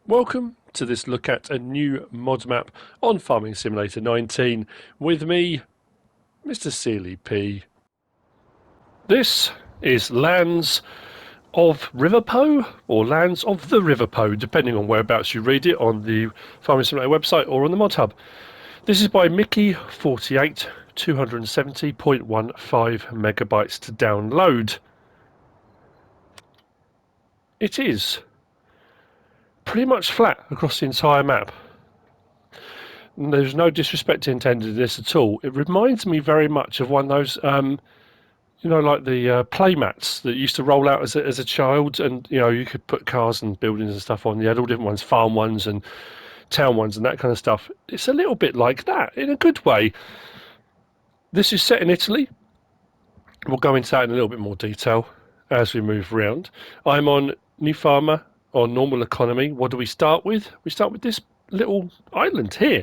Welcome to this look at a new mod map on Farming Simulator 19 with me, MrSealyp. This is Lands of Riverpo, or Lands of the Riverpo, depending on whereabouts you read it on the Farming Simulator website or on the mod hub. This is by Mickey48, 270.15 megabytes to download. It is pretty much flat across the entire map. There's no disrespect intended in this at all. It reminds me very much of one of those, like the play mats that used to roll out as a child, and you could put cars and buildings and stuff on. You had all different ones, farm ones and town ones and that kind of stuff. It's a little bit like that in a good way. This is set in Italy. We'll go into that in a little bit more detail as we move around. I'm on New Farmer on normal economy. What do we start with? We start with this little island here,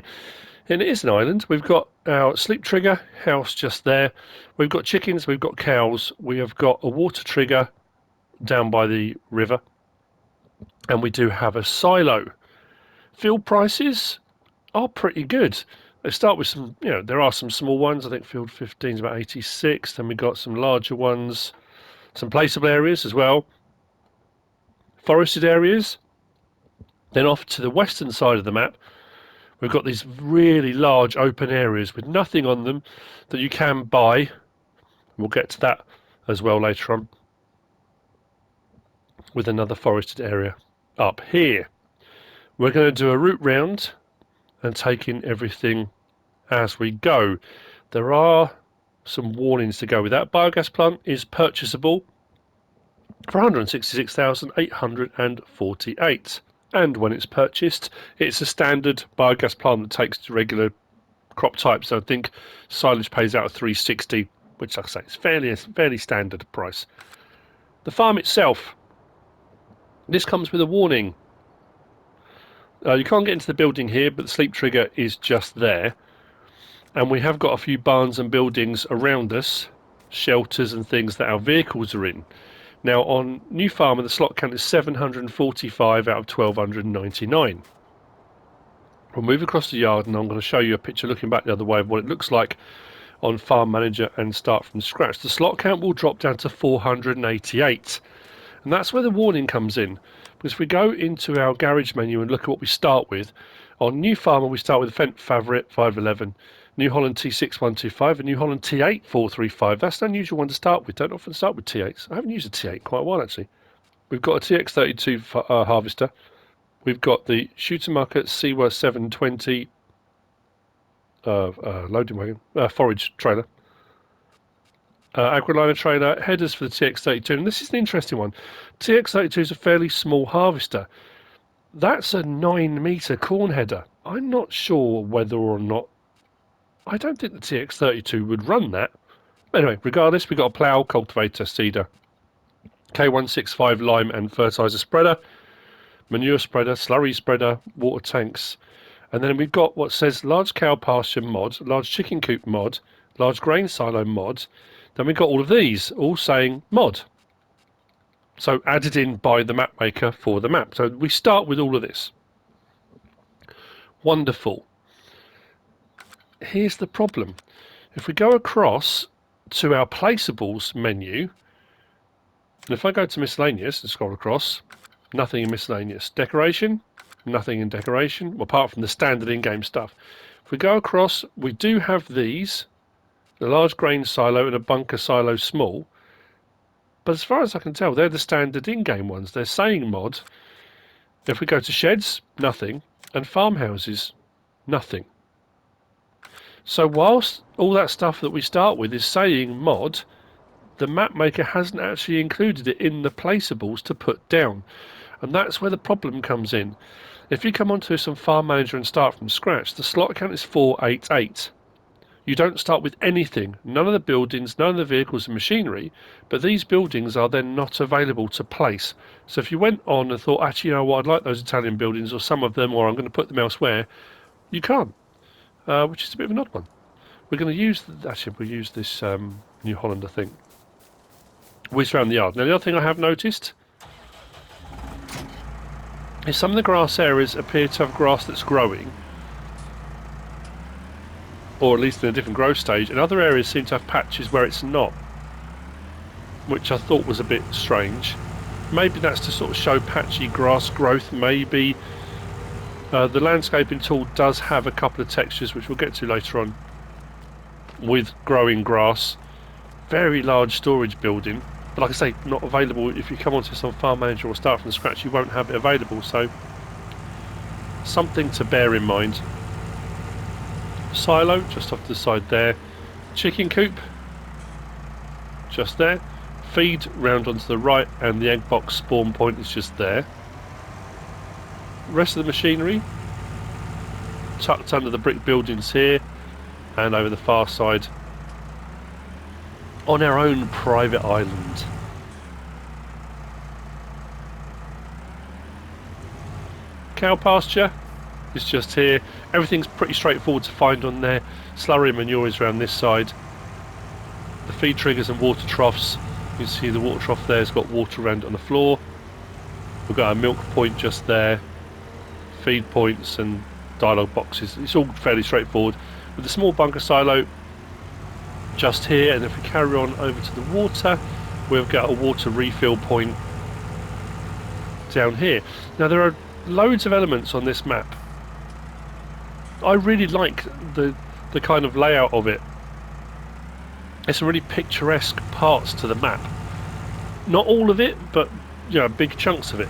and it is an island. We've got our sleep trigger house just there. We've got chickens, we've got cows, we have got a water trigger down by the river, and we do have a silo. Field prices are pretty good. They start with some, there are some small ones. I think field 15 is about 86. Then we've got some larger ones, some placeable areas as well, forested areas. Then off to the western side of the map, we've got these really large open areas with nothing on them that you can buy. We'll get to that as well later on, with another forested area up here. We're going to do a route round and take in everything as we go. There are some warnings to go with that. Biogas plant is purchasable for 166,848. And when it's purchased, it's a standard biogas plant that takes regular crop types. So I think silage pays out at 360, which, like I say, is fairly standard price. The farm itself, this comes with a warning. You can't get into the building here, but the sleep trigger is just there. And we have got a few barns and buildings around us, shelters and things that our vehicles are in. Now on New Farmer, the slot count is 745 out of 1299. We'll move across the yard and I'm going to show you a picture looking back the other way of what it looks like on Farm Manager and start from scratch. The slot count will drop down to 488. And that's where the warning comes in. Because if we go into our garage menu and look at what we start with, on New Farmer we start with a Fendt Favourite 511, New Holland T6125, and New Holland T8435. That's an unusual one to start with. Don't often start with T8s. I haven't used a T8 quite a while actually. We've got a Tx32 Harvester. We've got the Shooter Market Seaworth 720 loading wagon, forage trailer. Agroliner trailer, headers for the Tx32, and this is an interesting one. Tx32 is a fairly small harvester. That's a 9-metre corn header. I'm not sure whether or not, I don't think the Tx32 would run that. Anyway, regardless, we've got a plough, cultivator, seeder, K165 lime and fertiliser spreader, manure spreader, slurry spreader, water tanks, and then we've got what says large cow pasture mod, large chicken coop mod, large grain silo mod. Then we've got all of these, all saying mod. So added in by the map maker for the map. So we start with all of this. Wonderful. Here's the problem. If we go across to our placeables menu, and if I go to miscellaneous and scroll across, nothing in miscellaneous. Decoration, nothing in decoration, apart from the standard in-game stuff. If we go across, we do have these, the large grain silo and a bunker silo small. But as far as I can tell, they're the standard in-game ones. They're saying mod. If we go to sheds, nothing. And farmhouses, nothing. So whilst all that stuff that we start with is saying mod, the map maker hasn't actually included it in the placeables to put down. And that's where the problem comes in. If you come onto some farm manager and start from scratch, the slot count is 488. You don't start with anything, none of the buildings, none of the vehicles and machinery, but these buildings are then not available to place. So if you went on and thought, actually, you know what, I'd like those Italian buildings or some of them, or I'm going to put them elsewhere, you can't, which is a bit of an odd one. We're going to use, we'll use this New Holland, I think, whiz around the yard. Now the other thing I have noticed is some of the grass areas appear to have grass that's growing, or at least in a different growth stage, and other areas seem to have patches where it's not, which I thought was a bit strange. Maybe that's to sort of show patchy grass growth. Maybe the landscaping tool does have a couple of textures, which we'll get to later on, with growing grass. Very large storage building, but like I say, not available. If you come onto this on Farm Manager or start from scratch, you won't have it available, so something to bear in mind. Silo just off to the side there. Chicken coop just there. Feed round onto the right, and the egg box spawn point is just there. Rest of the machinery tucked under the brick buildings here, and over the far side on our own private island. Cow pasture is just here. Everything's pretty straightforward to find on there. Slurry and manure is around this side. The feed triggers and water troughs. You can see the water trough there has got water around it on the floor. We've got our milk point just there. Feed points and dialogue boxes. It's all fairly straightforward. With the small bunker silo just here, and if we carry on over to the water, we've got a water refill point down here. Now there are loads of elements on this map. I really like the kind of layout of it. It's some really picturesque parts to the map. Not all of it, but you know, big chunks of it.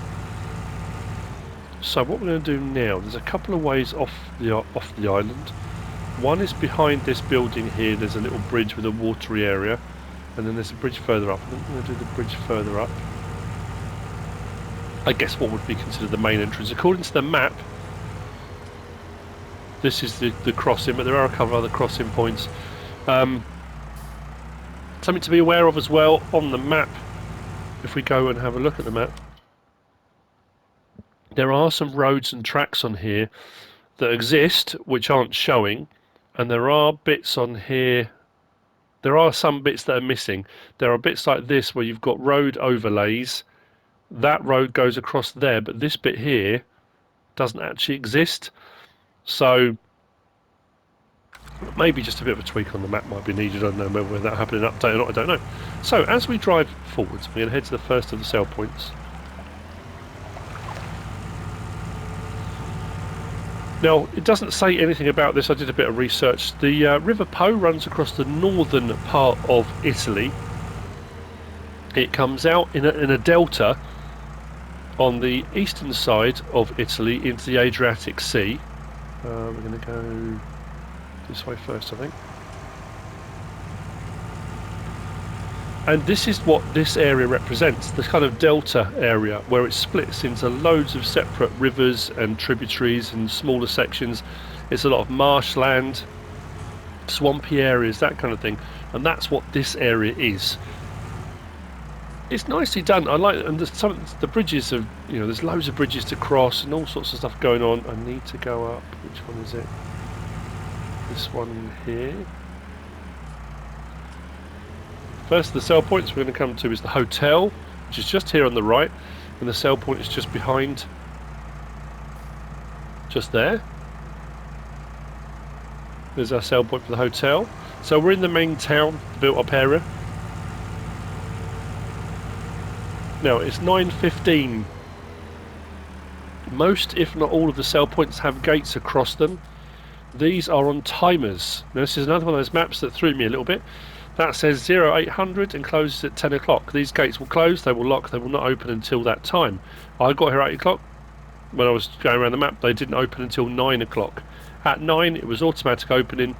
So what we're going to do now, there's a couple of ways off the island. One is behind this building here. There's a little bridge with a watery area, and then there's a bridge further up. I think we're going to do the bridge further up. I guess what would be considered the main entrance. According to the map, this is the crossing, but there are a couple of other crossing points. Something to be aware of as well on the map, if we go and have a look at the map, there are some roads and tracks on here that exist which aren't showing, and there are bits on here, there are some bits that are missing. There are bits like this where you've got road overlays. That road goes across there, but this bit here doesn't actually exist. So maybe just a bit of a tweak on the map might be needed. I don't know whether that happened in update or not, I don't know. So as we drive forwards, we're going to head to the first of the sell points. Now, it doesn't say anything about this. I did a bit of research. The River Po runs across the northern part of Italy. It comes out in a delta on the eastern side of Italy into the Adriatic Sea. We're going to go this way first, I think. And this is what this area represents, the kind of delta area where it splits into loads of separate rivers and tributaries and smaller sections. It's a lot of marshland, swampy areas, that kind of thing, and that's what this area is. It's nicely done. I like, and the bridges have, you know, there's loads of bridges to cross and all sorts of stuff going on. I need to go up. Which one is it? This one here. First, the sell points we're going to come to is the hotel, which is just here on the right, and the sell point is just behind, just there. There's our sell point for the hotel. So we're in the main town, the built-up area. Now it's 9:15. Most, if not all, of the sell points have gates across them. These are on timers. Now this is another one of those maps that threw me a little bit. That says 0800 and closes at 10 o'clock. These gates will close, they will lock, they will not open until that time. I got here at 8 o'clock. When I was going around the map, they didn't open until 9 o'clock. At 9, it was automatic opening,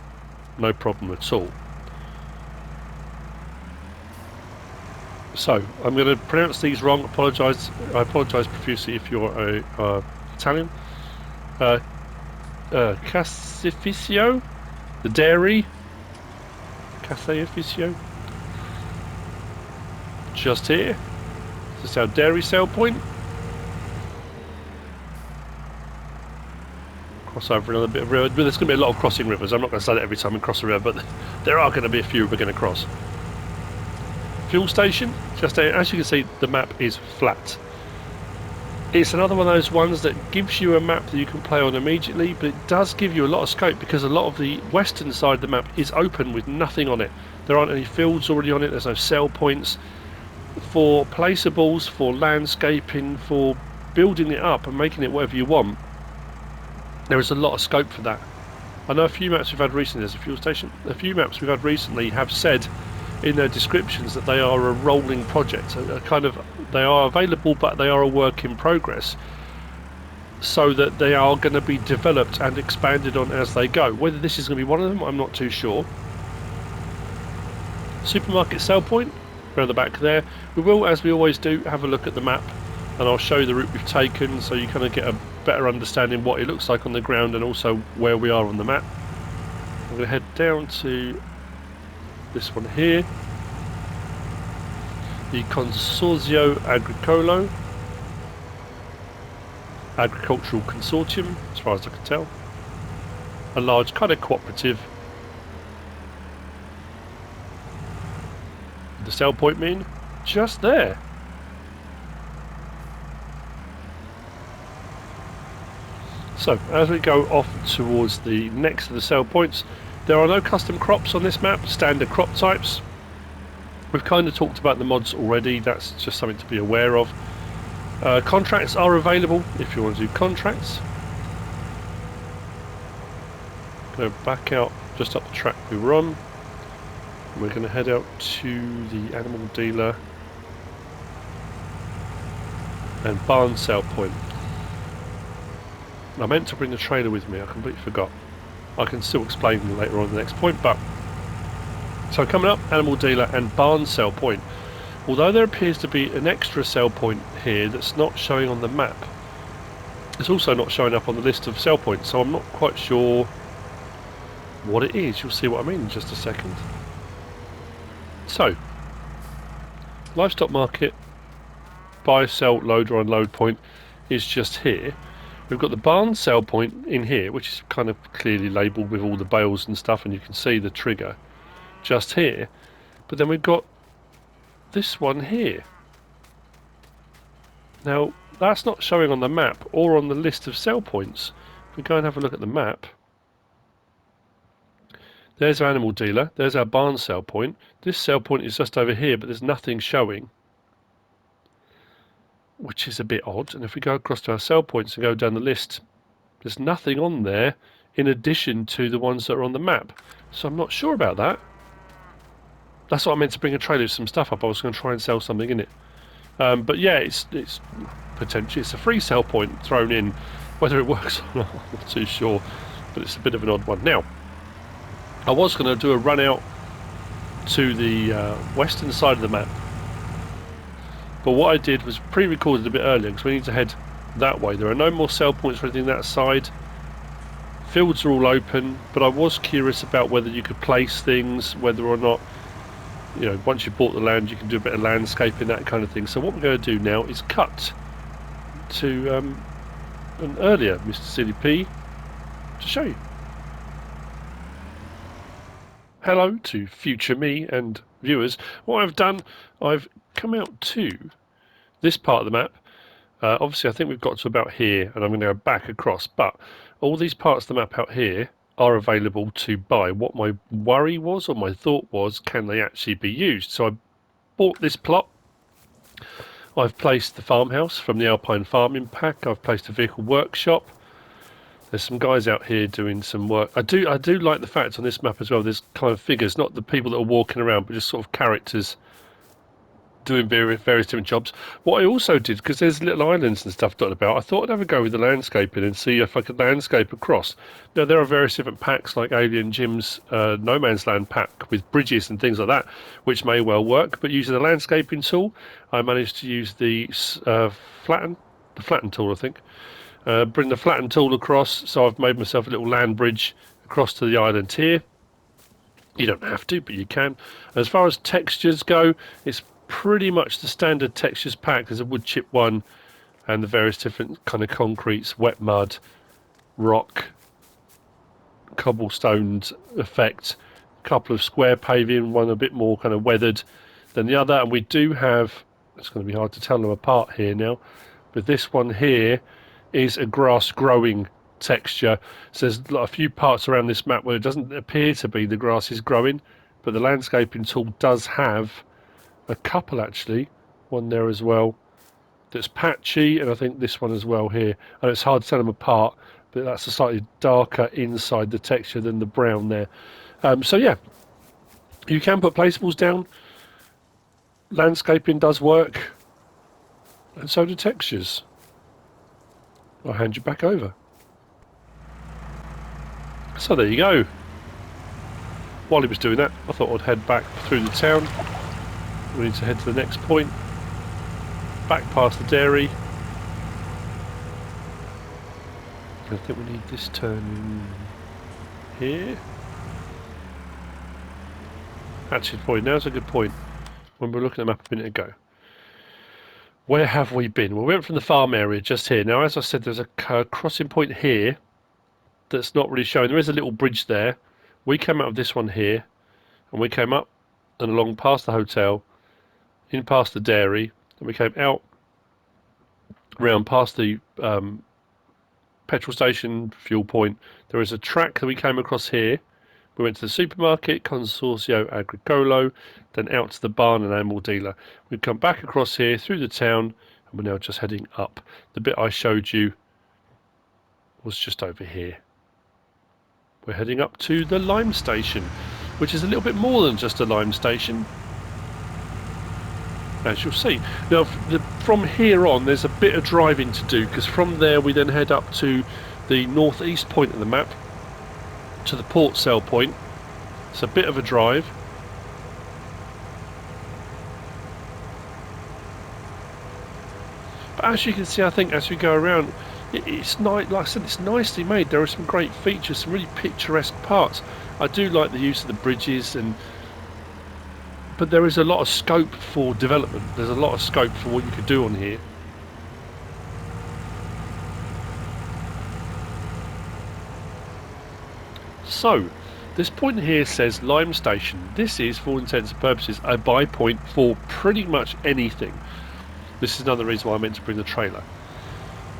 no problem at all. So, I'm going to pronounce these wrong. I apologise profusely if you're Italian. Cassificio, the dairy. Cassificio. Just here. This is our dairy sale point. Cross over another bit of river. There's going to be a lot of crossing rivers. I'm not going to say that every time we cross a river, but there are going to be a few we're going to cross. Fuel station, just there. As you can see, the map is flat. It's another one of those ones that gives you a map that you can play on immediately, but it does give you a lot of scope because a lot of the western side of the map is open with nothing on it. There aren't any fields already on it, there's no sell points. For placeables, for landscaping, for building it up and making it whatever you want, there is a lot of scope for that. I know a few maps we've had recently, there's a fuel station, a few maps we've had recently have said in their descriptions that they are a rolling project, they are available but they are a work in progress, so that they are going to be developed and expanded on as they go. Whether this is going to be one of them, I'm not too sure. Supermarket sell point around the back there. We will, as we always do, have a look at the map and I'll show you the route we've taken so you kind of get a better understanding what it looks like on the ground and also where we are on the map. I'm going to head down to this one here, the Consorzio Agricolo, Agricultural Consortium, as far as I can tell. A large kind of cooperative. The sell point mean just there. So as we go off towards the next of the sell points, there are no custom crops on this map, standard crop types. We've kind of talked about the mods already, that's just something to be aware of. Contracts are available if you want to do contracts. Go back out just up the track we were on. We're going to head out to the animal dealer and barn sale point. I meant to bring the trailer with me, I completely forgot. I can still explain later on the next point, but so coming up, animal dealer and barn sale point. Although there appears to be an extra sell point here that's not showing on the map, it's also not showing up on the list of sell points, so I'm not quite sure what it is. You'll see what I mean in just a second. So, Livestock Market, buy, sell, load or unload point is just here. We've got the barn sell point in here, which is kind of clearly labelled with all the bales and stuff, and you can see the trigger just here. But then we've got this one here. Now, that's not showing on the map or on the list of sell points. If we go and have a look at the map, there's our animal dealer, there's our barn sell point. This sell point is just over here, but there's nothing showing, which is a bit odd. And if we go across to our sell points and go down the list, there's nothing on there in addition to the ones that are on the map. So I'm not sure about that. That's what I meant to bring a trailer with some stuff up. I was going to try and sell something in it. But yeah, it's potentially it's a free sell point thrown in. Whether it works or not, I'm not too sure. But it's a bit of an odd one. Now, I was going to do a run out to the western side of the map. But what I did was pre-recorded a bit earlier because we need to head that way. There are no more sell points or anything that side. Fields are all open, but I was curious about whether you could place things, whether or not, you know, once you've bought the land you can do a bit of landscaping, that kind of thing. So what we're going to do now is cut to an earlier MrSealyp to show you. Hello to future me and viewers. What I've done, I've come out to this part of the map. Obviously I think we've got to about here and I'm going to go back across, but all these parts of the map out here are available to buy. What my worry was, or my thought was, can they actually be used? So I bought this plot. I've placed the farmhouse from the Alpine Farming Pack. I've placed a vehicle workshop. There's some guys out here doing some work. I do like the fact on this map as well, there's kind of figures, not the people that are walking around, but just sort of characters doing various different jobs. What I also did, because there's little islands and stuff dotted about, I thought I'd have a go with the landscaping and see if I could landscape across. Now there are various different packs like Alien Jim's No Man's Land pack with bridges and things like that, which may well work, but using the landscaping tool, I managed to use the flatten tool, I think. Bring the flatten tool across, so I've made myself a little land bridge across to the island here. You don't have to, but you can. As far as textures go, it's pretty much the standard textures pack. There's a wood chip one and the various different kind of concretes, wet mud, rock, cobblestones effect, a couple of square paving, one a bit more kind of weathered than the other, and we do have, it's going to be hard to tell them apart here now, But this one here is a grass growing texture. So there's a few parts around this map where it doesn't appear to be the grass is growing, but the landscaping tool does have a couple actually, one there as well, that's patchy, and I think this one as well here. And it's hard to tell them apart, but that's a slightly darker inside the texture than the brown there. So yeah, you can put placeables down. Landscaping does work, and so do textures. I'll hand you back over. So there you go. While he was doing that, I thought I'd head back through the town. We need to head to the next point. Back past the dairy. I think we need this turn here. Actually, probably now's a good point. When we were looking at the map a minute ago. Where have we been? Well, we went from the farm area just here. Now, as I said, there's a crossing point here that's not really showing. There is a little bridge there. We came out of this one here, and we came up and along past the hotel, in past the dairy, and we came out round past the petrol station, fuel point. There is a track that we came across here. We went to the supermarket, Consorzio Agricolo, then out to the barn and animal dealer. We've come back across here through the town, and we're now just heading up. The bit I showed you was just over here. We're heading up to the lime station, which is a little bit more than just a lime station, as you'll see. Now, from here on, there's a bit of driving to do, because from there we then head up to the northeast point of the map, to the port sale point. It's a bit of a drive. But as you can see, I think as we go around, it's nice. Like I said, it's nicely made. There are some great features, some really picturesque parts. I do like the use of the bridges, but there is a lot of scope for development. There's a lot of scope for what you could do on here. So, this point here says Lime Station. This is, for all intents and purposes, a buy point for pretty much anything. This is another reason why I meant to bring the trailer.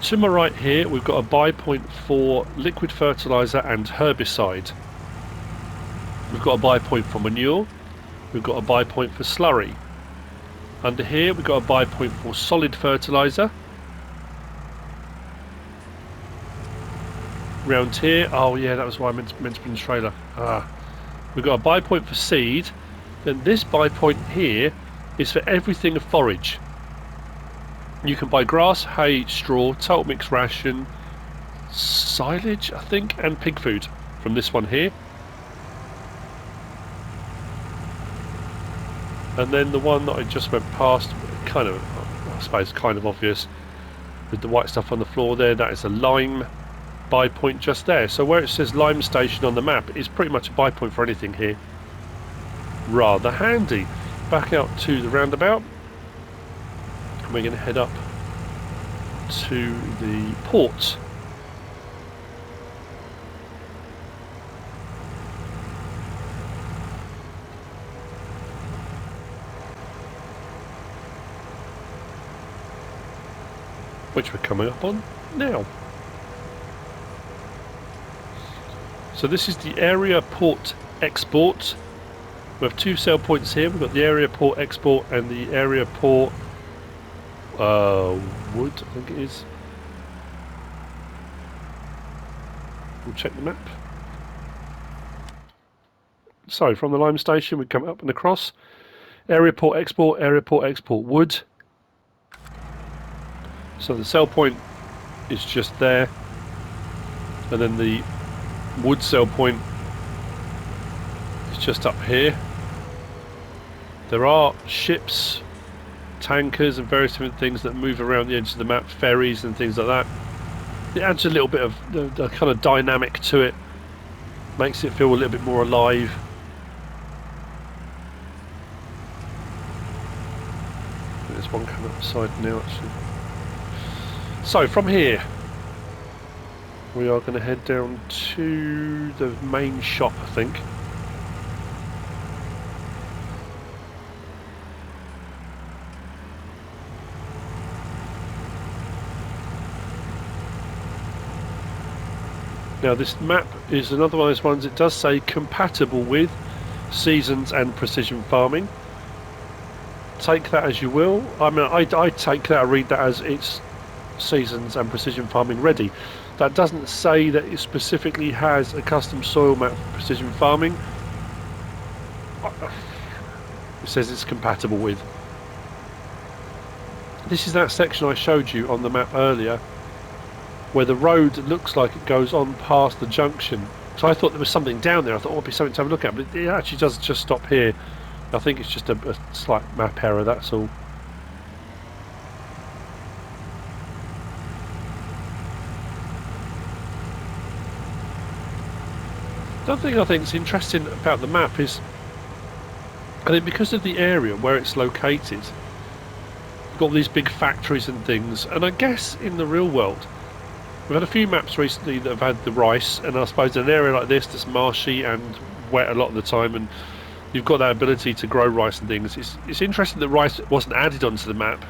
To my right here, we've got a buy point for liquid fertiliser and herbicide. We've got a buy point for manure. We've got a buy point for slurry. Under here, we've got a buy point for solid fertiliser. Round here, oh yeah, that was why I meant to bring the trailer. We've got a buy point for seed. Then this buy point here is for everything of forage. You can buy grass, hay, straw, total mix ration, silage, I think, and pig food from this one here. And then the one that I just went past, kind of, I suppose, kind of obvious, with the white stuff on the floor there, that is a lime buy point just there. So where it says Lime Station on the map is pretty much a buy point for anything here. Rather handy. Back out to the roundabout. We're going to head up to the port. Which we're coming up on now. So this is the area port export. We have two sale points here. We've got the area port export and the area port wood, I think it is. We'll check the map. So from the lime station we come up and across. Area port export wood. So the sell point is just there, and then the wood sell point is just up here. There are ships, tankers and various different things that move around the edge of the map, ferries and things like that. It adds a little bit of the kind of dynamic to it, makes it feel a little bit more alive. There's one coming up the side now actually. So from here we are going to head down to the main shop, I think. Now this map is another one of those ones, it does say compatible with seasons and precision farming. Take that as you will. I mean, I take that, I read that as it's seasons and precision farming ready. That doesn't say that it specifically has a custom soil map for precision farming. It says it's compatible with. This is that section I showed you on the map earlier, where the road looks like it goes on past the junction. So I thought there was something down there. I thought, oh, it'd be something to have a look at, but it actually does just stop here. I think it's just a slight map error, that's all. Another thing I think is interesting about the map is, I think because of the area where it's located, you've got all these big factories and things, and I guess in the real world, we've had a few maps recently that have had the rice, and I suppose in an area like this that's marshy and wet a lot of the time, and you've got that ability to grow rice and things. It's interesting that rice wasn't added onto the map.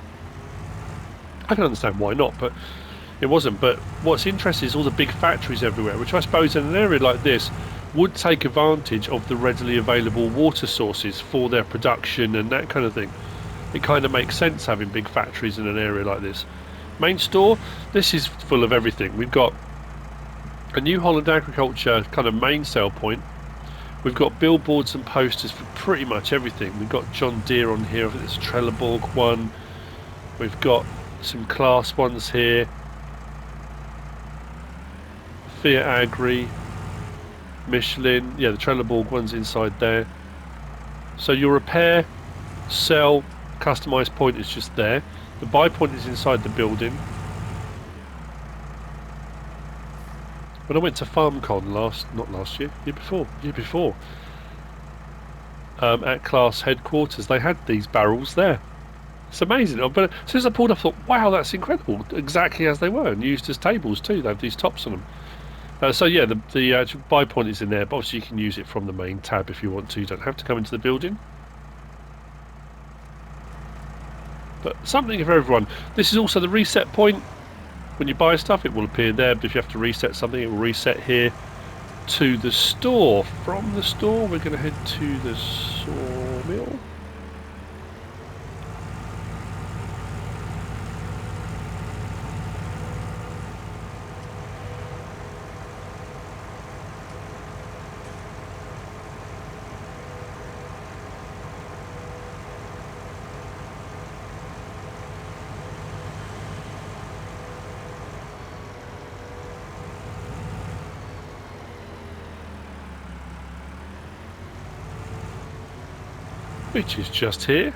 I can understand why not, but it wasn't. But what's interesting is all the big factories everywhere, which I suppose in an area like this would take advantage of the readily available water sources for their production and that kind of thing. It kind of makes sense having big factories in an area like this. Main store, this is full of everything. We've got a New Holland Agriculture kind of main sale point. We've got billboards and posters for pretty much everything. We've got John Deere on here, I think it's a Trelleborg one. We've got some Class ones here. Fiat Agri, Michelin, yeah, the Trelleborg one's inside there. So your repair, sell, customise point is just there. The buy point is inside the building. When I went to FarmCon year before, at Class headquarters, they had these barrels there. It's amazing. But as soon as I pulled up, I thought, wow, that's incredible. Exactly as they were, and used as tables too. They have these tops on them. So yeah, the actual buy point is in there, but obviously you can use it from the main tab if you want to. You don't have to come into the building. But something for everyone. This is also the reset point. When you buy stuff, it will appear there, but if you have to reset something, it will reset here to the store. From the store, we're going to head to the sawmill. Which is just here.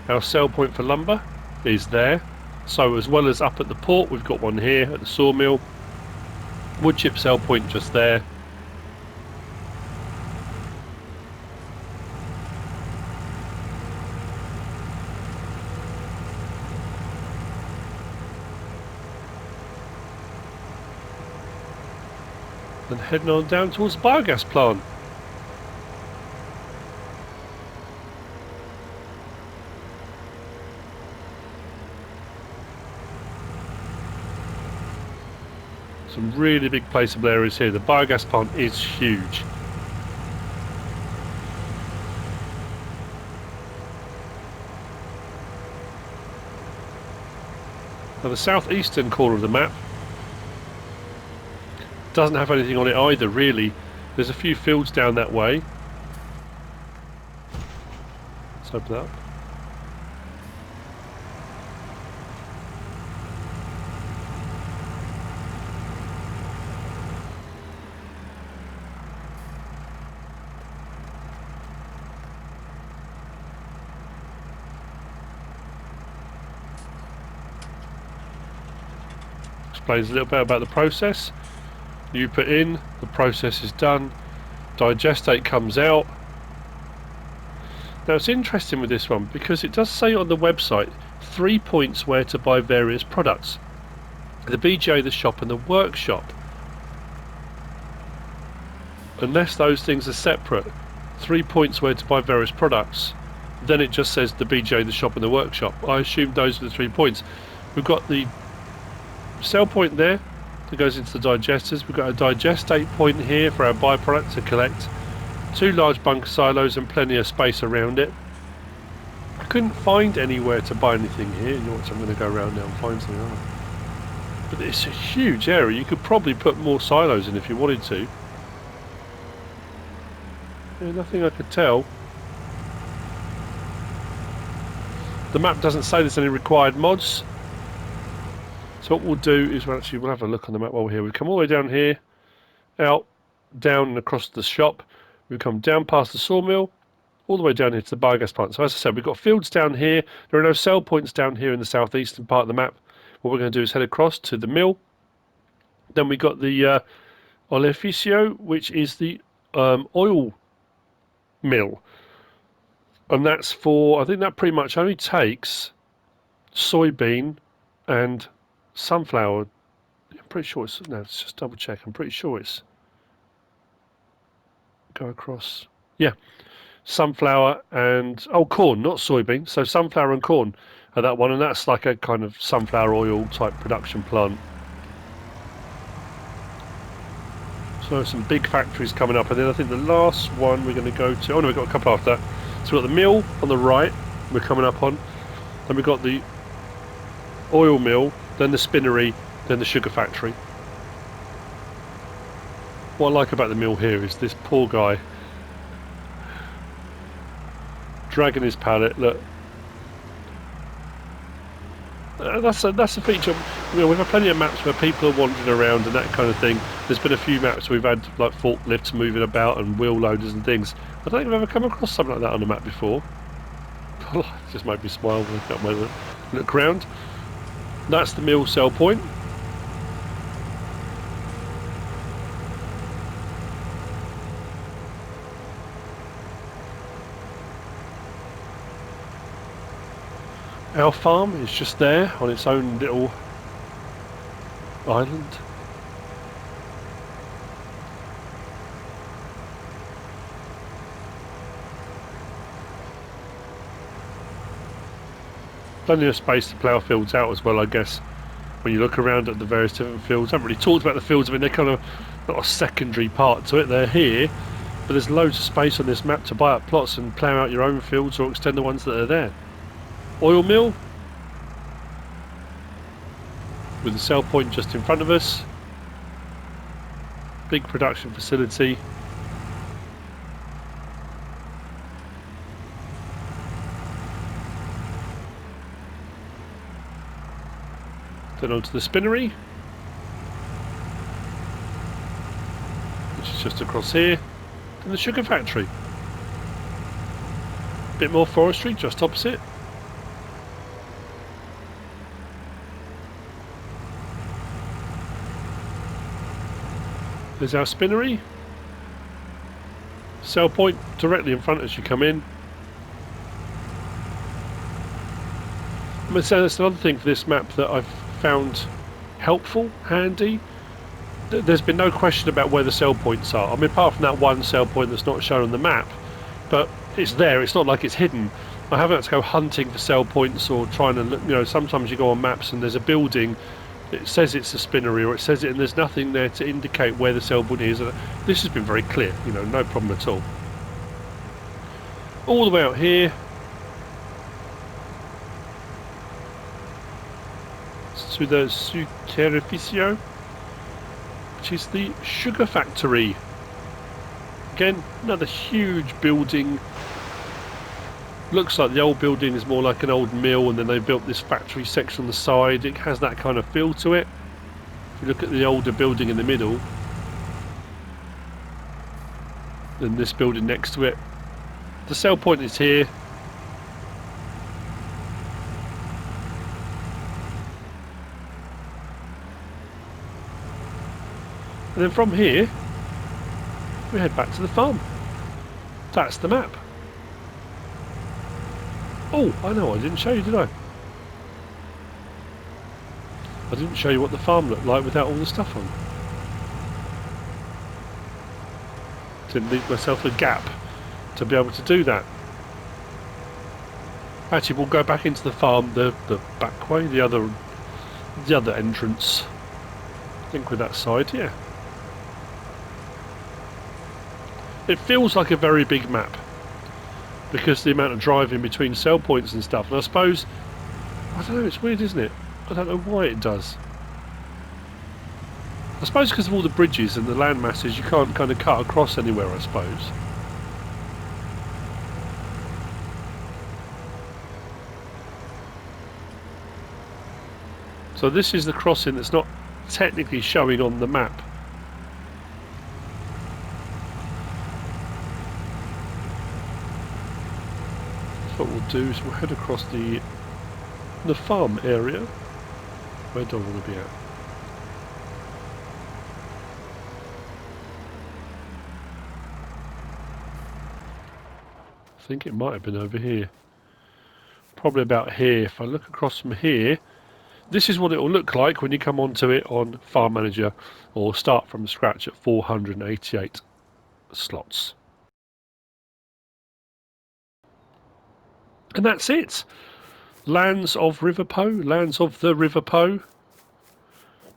Our sell point for lumber is there. So as well as up at the port, we've got one here at the sawmill. Wood chip sell point just there. And heading on down towards the biogas plant. Some really big placeable areas here. The biogas plant is huge. Now the southeastern corner of the map doesn't have anything on it either, really. There's a few fields down that way. Let's open that up. Explains a little bit about the process. You put in, the process is done, digestate comes out. Now it's interesting with this one because it does say on the website 3 points where to buy various products: the BJ, the shop and the workshop. Unless those things are separate, 3 points where to buy various products, then it just says the BJ, the shop and the workshop. I assume those are the 3 points. We've got the sell point there, that goes into the digesters. We've got a digestate point here for our byproduct to collect. 2 large bunker silos and plenty of space around it. I couldn't find anywhere to buy anything here. You know what? So I'm going to go around now and find something. But it's a huge area. You could probably put more silos in if you wanted to. Yeah, nothing I could tell. The map doesn't say there's any required mods. So what we'll do is we'll have a look on the map while we're here. We come all the way down here, out, down and across the shop. We come down past the sawmill, all the way down here to the biogas plant. So as I said, we've got fields down here. There are no sell points down here in the southeastern part of the map. What we're going to do is head across to the mill. Then we got the Oleficio, which is the oil mill. And that's for, I think that pretty much only takes soybean and sunflower. I'm pretty sure it's, no, let's just double check. I'm pretty sure it's, go across, yeah, sunflower and, oh, corn, not soybean. So sunflower and corn are that one, and that's like a kind of sunflower oil type production plant. So some big factories coming up, and then I think the last one we're going to go to, oh no, we've got a couple after that. So we've got the mill on the right, we're coming up on. Then we've got the oil mill, then the spinnery, then the sugar factory. What I like about the mill here is this poor guy dragging his pallet. Look, that's a feature. You know, we've had plenty of maps where people are wandering around and that kind of thing. There's been a few maps we've had like forklifts moving about and wheel loaders and things. I don't think I've ever come across something like that on a map before. It just made me smile when I look around. That's the mill sell point. Our farm is just there on its own little island. Plenty of space to plough fields out as well, I guess, when you look around at the various different fields. I haven't really talked about the fields. I mean, they're kind of not a secondary part to it. They're here, but there's loads of space on this map to buy up plots and plough out your own fields or extend the ones that are there. Oil mill with the sell point just in front of us. Big production facility. Then on to the spinnery, which is just across here, and the sugar factory. Bit more forestry just opposite. There's our spinnery. Sell point directly in front as you come in. I'm going to say that's another thing for this map that I've found helpful, handy. There's been no question about where the sell points are. I mean, apart from that one sell point that's not shown on the map, but it's there. It's not like it's hidden. I haven't had to go hunting for sell points or trying to look. You know, sometimes you go on maps and there's a building. It says it's a spinnery, or it says it, and there's nothing there to indicate where the sell point is. This has been very clear. You know, no problem at all. All the way out here. To the Tx32, which is the sugar factory. Again, another huge building. Looks like the old building is more like an old mill, and then they built this factory section on the side. It has that kind of feel to it. If you look at the older building in the middle, then this building next to it. The sell point is here. And then from here, we head back to the farm. That's the map. Oh, I know, I didn't show you, did I? I didn't show you what the farm looked like without all the stuff on. Didn't leave myself a gap to be able to do that. Actually, we'll go back into the farm the back way, the other entrance. I think with that side, yeah. It feels like a very big map because the amount of driving between sell points and stuff. And I suppose, I don't know, it's weird, isn't it? I don't know why it does. I suppose because of all the bridges and the land masses, you can't kind of cut across anywhere, I suppose. So this is the crossing that's not technically showing on the map. So what we'll do is we'll head across the farm area. Where do I want to be at? I think it might have been over here. Probably about here. If I look across from here, this is what it will look like when you come onto it on Farm Manager or start from scratch at 488 slots. And that's it. Lands of River Po, Lands of the River Po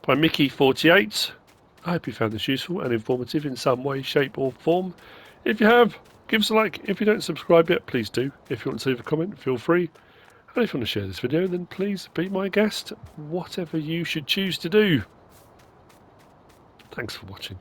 by Mickey48. I hope you found this useful and informative in some way, shape or form. If you have, give us a like. If you don't subscribe yet, please do. If you want to leave a comment, feel free. And if you want to share this video, then please be my guest, whatever you should choose to do. Thanks for watching.